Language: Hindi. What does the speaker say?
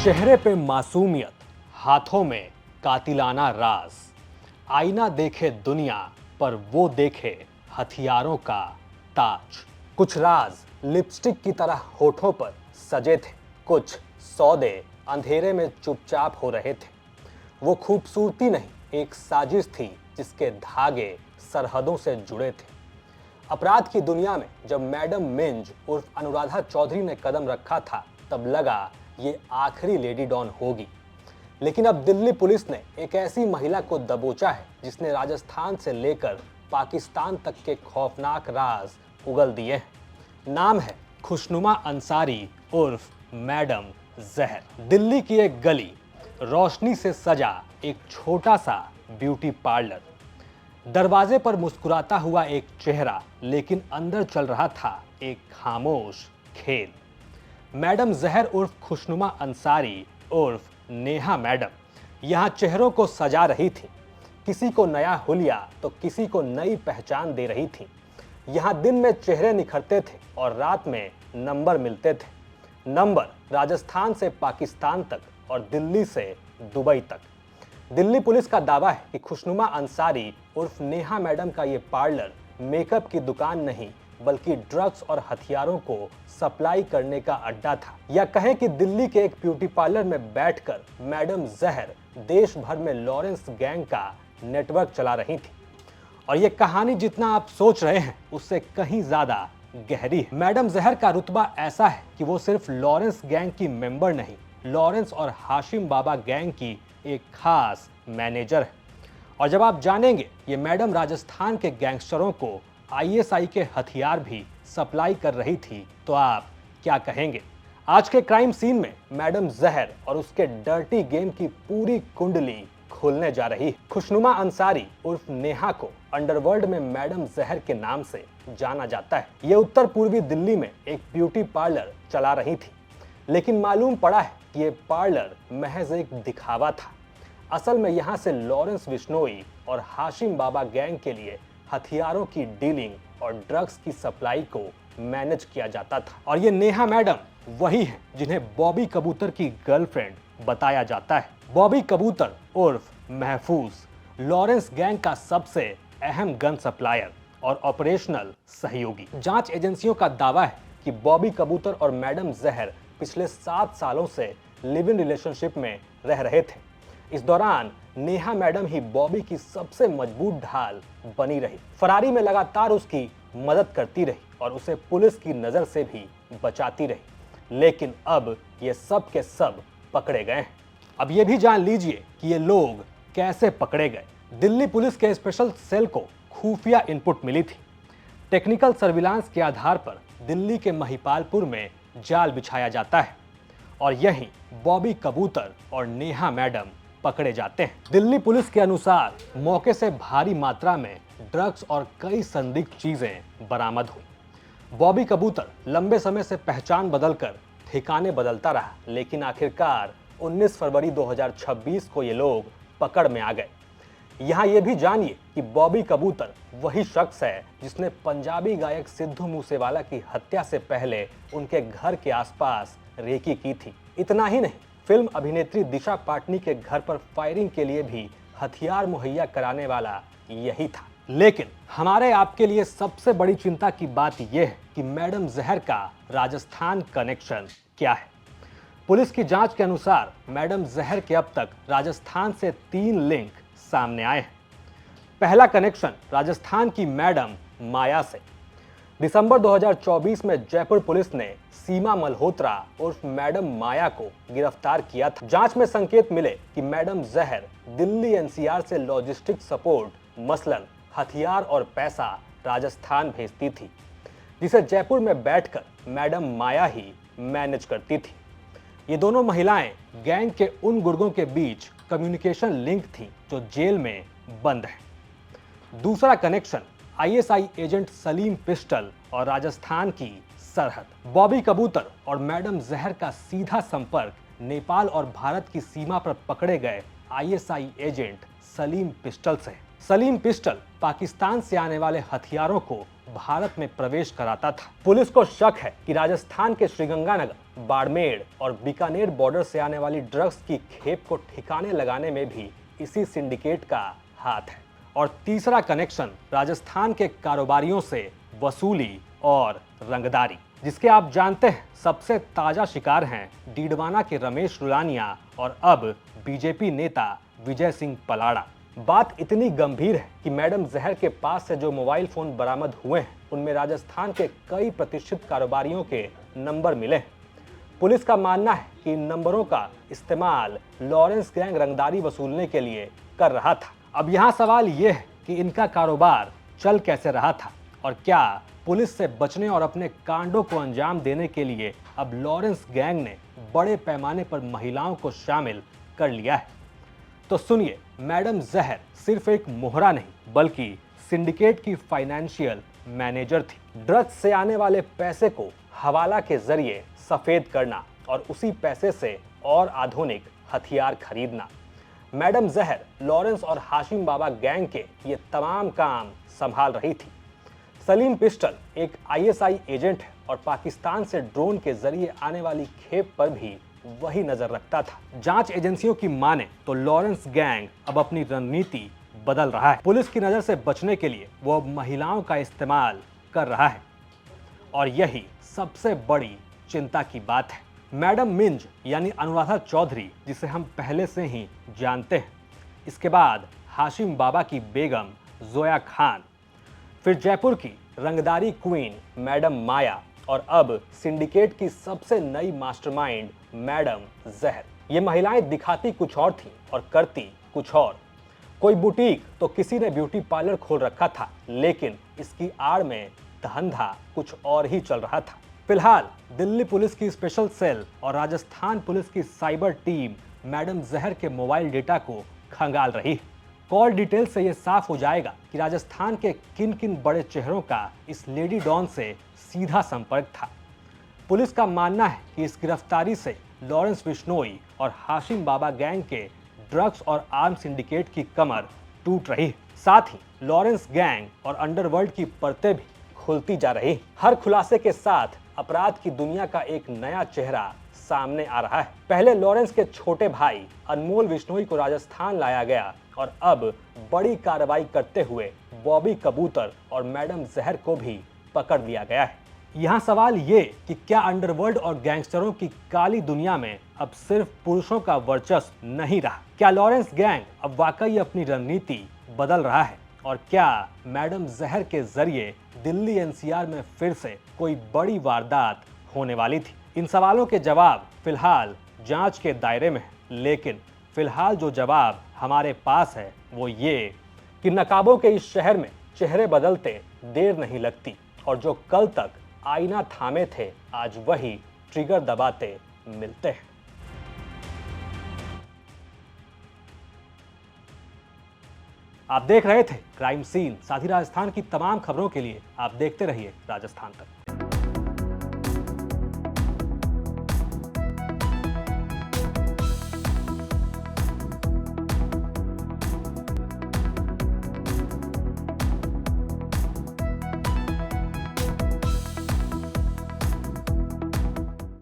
चेहरे पे मासूमियत, हाथों में कातिलाना राज। आईना देखे दुनिया पर वो देखे हथियारों का ताज। कुछ राज लिपस्टिक की तरह होठों पर सजे थे, कुछ सौदे अंधेरे में चुपचाप हो रहे थे। वो खूबसूरती नहीं, एक साजिश थी जिसके धागे सरहदों से जुड़े थे। अपराध की दुनिया में जब मैडम मिंज उर्फ अनुराधा चौधरी ने कदम रखा था, तब लगा ये आखिरी लेडी डॉन होगी। लेकिन अब दिल्ली पुलिस ने एक ऐसी महिला को दबोचा है जिसने राजस्थान से लेकर पाकिस्तान तक के खौफनाक राज उगल दिए हैं। नाम है खुशनुमा अंसारी उर्फ मैडम जहर। दिल्ली की एक गली, रोशनी से सजा एक छोटा सा ब्यूटी पार्लर। दरवाजे पर मुस्कुराता हुआ एक चेहरा, लेकिन अंदर चल रहा था एक खामोश खेल। मैडम जहर उर्फ खुशनुमा अंसारी उर्फ नेहा मैडम यहाँ चेहरों को सजा रही थी। किसी को नया हुलिया तो किसी को नई पहचान दे रही थी। यहाँ दिन में चेहरे निखरते थे और रात में नंबर मिलते थे। नंबर राजस्थान से पाकिस्तान तक और दिल्ली से दुबई तक। दिल्ली पुलिस का दावा है कि खुशनुमा अंसारी उर्फ नेहा मैडम का ये पार्लर मेकअप की दुकान नहीं, बल्कि ड्रग्स और हथियारों को सप्लाई करने का अड्डा था। या कहें कि दिल्ली के एक ब्यूटी पार्लर में बैठकर मैडम जहर देश भर में लॉरेंस गैंग का नेटवर्क चला रही थी। और ये कहानी जितना आप सोच रहे हैं उससे कहीं ज्यादा गहरी है। मैडम जहर का रुतबा ऐसा है कि वो सिर्फ लॉरेंस गैंग की मेंबर नहीं, लॉरेंस और हाशिम बाबा गैंग की एक खास मैनेजर है। और जब आप जानेंगे ये मैडम राजस्थान के गैंगस्टरों को आईएसआई के हथियार भी सप्लाई कर रही थी, तो आप क्या कहेंगे। आज के क्राइम सीन में मैडम जहर और उसके डर्टी गेम की पूरी कुंडली खुलने जा रही है। खुशनुमा अंसारी उर्फ नेहा को अंडरवर्ल्ड में मैडम जहर के नाम से जाना जाता है। ये उत्तर पूर्वी दिल्ली में एक ब्यूटी पार्लर चला रही थी, लेकिन मालूम पड़ा है कि ये पार्लर महज एक दिखावा था। असल में यहाँ से लॉरेंस बिश्नोई और हाशिम बाबा गैंग के लिए हथियारों की डीलिंग और ड्रग्स की सप्लाई को मैनेज किया जाता था। और ये नेहा मैडम वही है जिन्हें बॉबी कबूतर की गर्लफ्रेंड बताया जाता है। बॉबी कबूतर उर्फ महफूज लॉरेंस गैंग का सबसे अहम गन सप्लायर और ऑपरेशनल सहयोगी। जांच एजेंसियों का दावा है कि बॉबी कबूतर और मैडम जहर पिछले 7 सालों से लिव इन रिलेशनशिप में रह रहे थे। इस दौरान नेहा मैडम ही बॉबी की सबसे मजबूत ढाल बनी रही। फरारी में लगातार उसकी मदद करती रही और उसे पुलिस की नजर से भी बचाती रही। लेकिन अब ये सब के सब पकड़े गए हैं। अब ये भी जान लीजिए कि ये लोग कैसे पकड़े गए। दिल्ली पुलिस के स्पेशल सेल को खुफिया इनपुट मिली थी। टेक्निकल सर्विलांस के आधार पर दिल्ली के महिपालपुर में जाल बिछाया जाता है और यहीं बॉबी कबूतर और नेहा मैडम पकड़े जाते हैं। दिल्ली पुलिस के अनुसार मौके से भारी मात्रा में ड्रग्स और कई संदिग्ध चीजें बरामद हुई। बॉबी कबूतर लंबे समय से पहचान बदलकर ठिकाने बदलता रहा, लेकिन आखिरकार 19 फरवरी 2026 को ये लोग पकड़ में आ गए। यहाँ ये भी जानिए कि बॉबी कबूतर वही शख्स है जिसने पंजाबी गायक सिद्धू मूसेवाला की हत्या से पहले उनके घर के आसपास रेकी की थी। इतना ही नहीं, फिल्म अभिनेत्री दिशा पाटनी के घर पर फायरिंग के लिए भी हथियार मुहैया कराने वाला यही था। लेकिन हमारे आपके लिए सबसे बड़ी चिंता की बात यह है कि मैडम जहर का राजस्थान कनेक्शन क्या है। पुलिस की जांच के अनुसार मैडम जहर के अब तक राजस्थान से 3 लिंक सामने आए हैं। पहला कनेक्शन राजस्थान की मैडम माया से। दिसंबर 2024 में जयपुर पुलिस ने सीमा मल्होत्रा उर्फ मैडम माया को गिरफ्तार किया था। जांच में संकेत मिले कि मैडम जहर दिल्ली एनसीआर से लॉजिस्टिक सपोर्ट मसलन हथियार और पैसा राजस्थान भेजती थी, जिसे जयपुर में बैठकर मैडम माया ही मैनेज करती थी। ये दोनों महिलाएं गैंग के उन गुर्गों के बीच कम्युनिकेशन लिंक थी जो जेल में बंद है। दूसरा connection ISI agent Salim pistol और राजस्थान की सरहद। बॉबी कबूतर और मैडम जहर का सीधा संपर्क नेपाल और भारत की सीमा पर पकड़े गए आईएसआई एजेंट सलीम पिस्टल से। सलीम पिस्टल पाकिस्तान से आने वाले हथियारों को भारत में प्रवेश कराता था। पुलिस को शक है कि राजस्थान के श्रीगंगानगर, बाड़मेर और बीकानेर बॉर्डर से आने वाली ड्रग्स की खेप को ठिकाने लगाने में भी इसी सिंडिकेट का हाथ है। और तीसरा कनेक्शन राजस्थान के कारोबारियों से वसूली और रंगदारी, जिसके आप जानते हैं सबसे ताजा शिकार हैं डीडवाना के रमेश रुलानिया और अब बीजेपी नेता विजय सिंह पलाड़ा। बात इतनी गंभीर है कि मैडम जहर के पास से जो मोबाइल फोन बरामद हुए हैं उनमें राजस्थान के कई प्रतिष्ठित कारोबारियों के नंबर मिले हैं। पुलिस का मानना है कि इन नंबरों का इस्तेमाल लॉरेंस गैंग रंगदारी वसूलने के लिए कर रहा था। अब यहाँ सवाल ये है कि इनका कारोबार चल कैसे रहा था और क्या पुलिस से बचने और अपने कांडों को अंजाम देने के लिए अब लॉरेंस गैंग ने बड़े पैमाने पर महिलाओं को शामिल कर लिया है। तो सुनिए, मैडम जहर सिर्फ एक मोहरा नहीं बल्कि सिंडिकेट की फाइनेंशियल मैनेजर थी। ड्रग्स से आने वाले पैसे को हवाला के जरिए सफेद करना और उसी पैसे से और आधुनिक हथियार खरीदना। मैडम जहर लॉरेंस और हाशिम बाबा गैंग के ये तमाम काम संभाल रही थी। सलीम पिस्टल एक आईएसआई एजेंट है और पाकिस्तान से ड्रोन के जरिए आने वाली खेप पर भी वही नजर रखता था। जांच एजेंसियों की माने तो लॉरेंस गैंग अब अपनी रणनीति बदल रहा है। पुलिस की नजर से बचने के लिए वो अब महिलाओं का इस्तेमाल कर रहा है और यही सबसे बड़ी चिंता की बात है। मैडम मिंज यानी अनुराधा चौधरी, जिसे हम पहले से ही जानते हैं, इसके बाद हाशिम बाबा की बेगम जोया खान, फिर जयपुर की रंगदारी क्वीन मैडम माया और अब सिंडिकेट की सबसे नई मास्टरमाइंड मैडम जहर। ये महिलाएं दिखाती कुछ और थीं और करती कुछ और। कोई बुटीक तो किसी ने ब्यूटी पार्लर खोल रखा था, लेकिन इसकी आड़ में धंधा कुछ और ही चल रहा था। फिलहाल दिल्ली पुलिस की स्पेशल सेल और राजस्थान पुलिस की साइबर टीम मैडम जहर के मोबाइल डेटा को खंगाल रही है। कॉल डिटेल से यह साफ हो जाएगा कि राजस्थान के किन किन बड़े चेहरों का इस लेडी डॉन से सीधा संपर्क था। पुलिस का मानना है कि इस गिरफ्तारी से लॉरेंस बिश्नोई और हाशिम बाबा गैंग के ड्रग्स और आर्म सिंडिकेट की कमर टूट रही है। साथ ही लॉरेंस गैंग और अंडरवर्ल्ड की परतें भी खुलती जा रही। हर खुलासे के साथ अपराध की दुनिया का एक नया चेहरा सामने आ रहा है। पहले लॉरेंस के छोटे भाई अनमोल बिश्नोई को राजस्थान लाया गया और अब बड़ी कार्रवाई करते हुए बॉबी कबूतर और मैडम जहर को भी पकड़ लिया गया है। यहाँ सवाल ये कि क्या अंडरवर्ल्ड और गैंगस्टरों की काली दुनिया में अब सिर्फ पुरुषों का वर्चस्व नहीं रहा? क्या लॉरेंस गैंग अब वाकई अपनी रणनीति बदल रहा है और क्या मैडम जहर के जरिए दिल्ली एनसीआर में फिर से कोई बड़ी वारदात होने वाली थी? इन सवालों के जवाब फिलहाल जांच के दायरे में है, लेकिन फिलहाल जो जवाब हमारे पास है वो ये कि नकाबों के इस शहर में चेहरे बदलते देर नहीं लगती और जो कल तक आईना थामे थे आज वही ट्रिगर दबाते मिलते हैं। आप देख रहे थे क्राइम सीन। साथ ही राजस्थान की तमाम खबरों के लिए आप देखते रहिए राजस्थान तक।